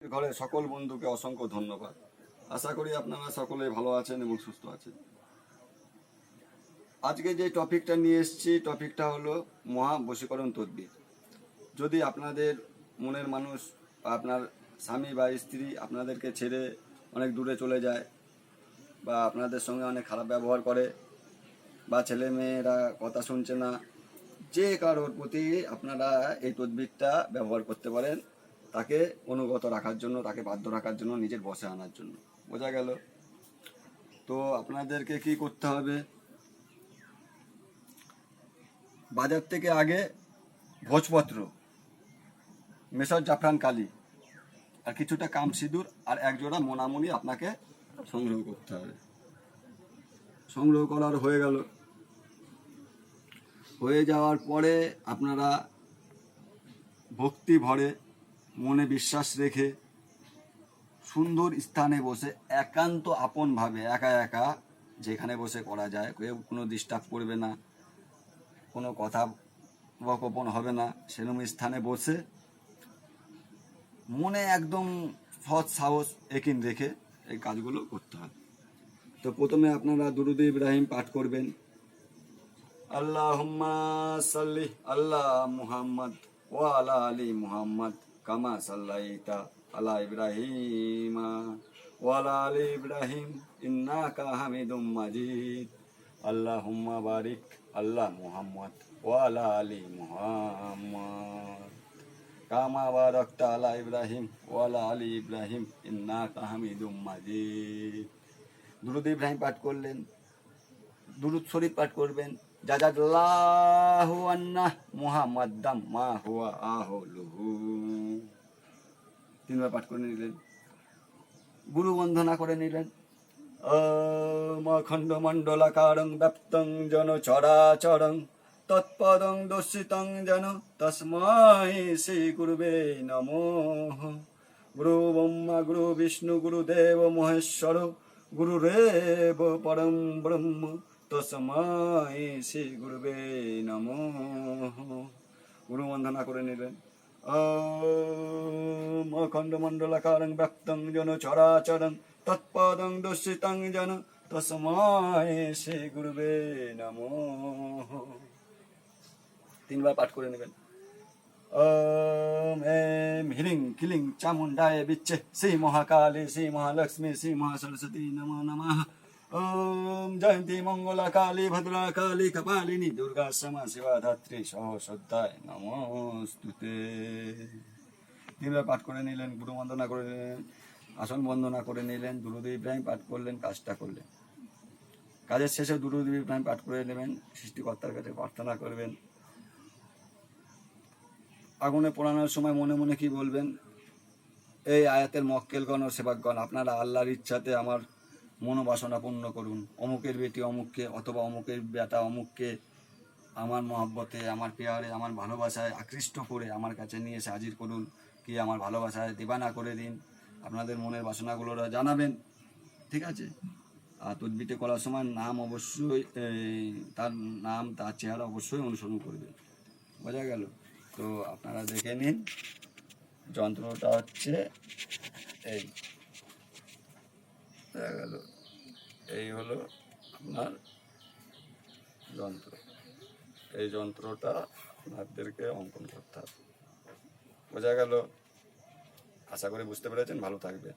ঘরে সকল বন্ধুকে অসংখ্য ধন্যবাদ। আশা করি আপনারা সকলে ভালো আছেন এবং সুস্থ আছেন। আজকে যে টপিকটা নিয়ে এসেছি, টপিকটা হলো মহা বশীকরণ তদবির। যদি আপনাদের মনের মানুষ বা আপনার স্বামী বা স্ত্রী আপনাদেরকে ছেড়ে অনেক দূরে চলে যায়, বা আপনাদের সঙ্গে অনেক খারাপ ব্যবহার করে, বা ছেলে মেয়েরা কথা শুনছে না, যে কারোর প্রতি আপনারা এই তদবিরটা ব্যবহার করতে পারেন, তাকে অনুগত রাখার জন্য, তাকে বাধ্য রাখার জন্য, নিজের বশে আনার জন্য। বোঝা গেল? তো আপনাদেরকে কি করতে হবে, বাজার থেকে আগে ভোজপত্র, মেশর জাফরান কালি, আর কিছুটা কাম সিঁদুর, আর একজোড়া মোনামুনি আপনাকে সংগ্রহ করতে হবে। সংগ্রহ করার হয়ে যাওয়ার পরে আপনারা ভক্তি ভরে, মনে বিশ্বাস রেখে, সুন্দর স্থানে বসে একান্ত আপনভাবে একা একা যেখানে বসে করা যায়, কেউ কোনো ডিস্টার্ব করবে না, কোনো কথা বকপন হবে না, সেরকম স্থানে বসে মনে একদম সৎ সাহস একিন রেখে এই কাজগুলো করতে হবে। তো প্রথমে আপনারা দুরূদ ইব্রাহিম পাঠ করবেন। আল্লাহুম্মা সাল্লি আল্লা মুহাম্মদ ওয়া আলা আলি মুহাম্মদ কামা সাল্লাইতা আলা ইব্রাহিমা ওয়া আলা আলি ইব্রাহিম ইন্নাকা হামিদুম মাজিদ। আল্লাহুম্মা বারিক আল্লা মুহাম্মদ ওয়া আলা আলি মুহাম্মদ কামা বারাকতা আলা ইব্রাহিম ওয়া আলা আলি ইব্রাহিম ইন্নাকা হামিদুম মাজিদ। দুরূদ ইব্রাহিম পাঠ করলেন, দুরূদ শরীফ পাঠ করবেন। জাযাল্লাহু আন্না মুহাম্মাদাম মা হুয়া আহলুহু, তিনবার পাঠ করে নিলেন। গুরু বন্দনা করে নিলেন। অখণ্ড মণ্ডলাকারং ব্যাপ্তং জন চরাচরং তৎপদং দর্শিতং যেন তস্मै শ্রী গুরুবে নমঃ। গুরু ব্রহ্মা গুরু বিষ্ণু গুরুদেব মহেশ্বর গুরুরেব পরম ব্রহ্ম তস্मै শ্রী গুরুবে নমঃ। গুরু বন্দনা করে নিলেন। অখণ্ড মণ্ডলাকারং ব্যাপ্তং জন চরাচরং তৎপদং দর্শিতং যেন তস্मै শ্রী গুরুবে নমঃ। তিনবার পাঠ করে নেবেন। ওম এম হ্রিং ক্লিং চামুণ্ডায় বিচ্ছে শ্রী মহাকালী শ্রী মহালক্ষ্মী শ্রী মহাসরস্বতী নমো নমঃ। ওম জয়ন্তী মঙ্গলা কালী ভদ্রা কালী কপালিনী দুর্গা সমা শিবা ধাত্রী সহস্রদ্ধায় নমস্তুতে। তিনবার পাঠ করে নিলেন, গুরু বন্দনা করে নিলেন, আসন বন্দনা করে নিলেন, দুরূদ ইব্রাহিম পাঠ করলেন, কাজটা করলেন। কাজের শেষে দুরূদ ইব্রাহিম পাঠ করে নেবেন, সৃষ্টিকর্তার কাছে প্রার্থনা করবেন। আগুনে পোড়ানোর সময় মনে মনে কি বলবেন, এই আয়াতের মক্কেলগণ ও সেবকগণ, আপনারা আল্লাহর ইচ্ছাতে আমার মনোবাসনা পূর্ণ করুন। অমুকের বেটি অমুককে, অথবা অমুকের বেটা অমুককে আমার মহব্বতে, আমার পেয়ারে, আমার ভালোবাসায় আকৃষ্ট করে আমার কাছে নিয়ে এসে হাজির করুন, কি আমার ভালোবাসায় দিবানা করে দিন। আপনাদের মনের বাসনাগুলো জানাবেন, ঠিক আছে? আর তদবিরটা করার সময় নাম অবশ্যই, তার নাম, তার চেহারা অবশ্যই অনুসরণ করবেন। বোঝা গেল? তো আপনারা দেখে নিন, যন্ত্রটা হচ্ছে এই, দেখা গেল, এই হলো আপনার যন্ত্র। এই যন্ত্রটা আপনাদেরকে অঙ্কন করতে হবে। বোঝা গেল? আশা করি বুঝতে পেরেছেন। ভালো থাকবে।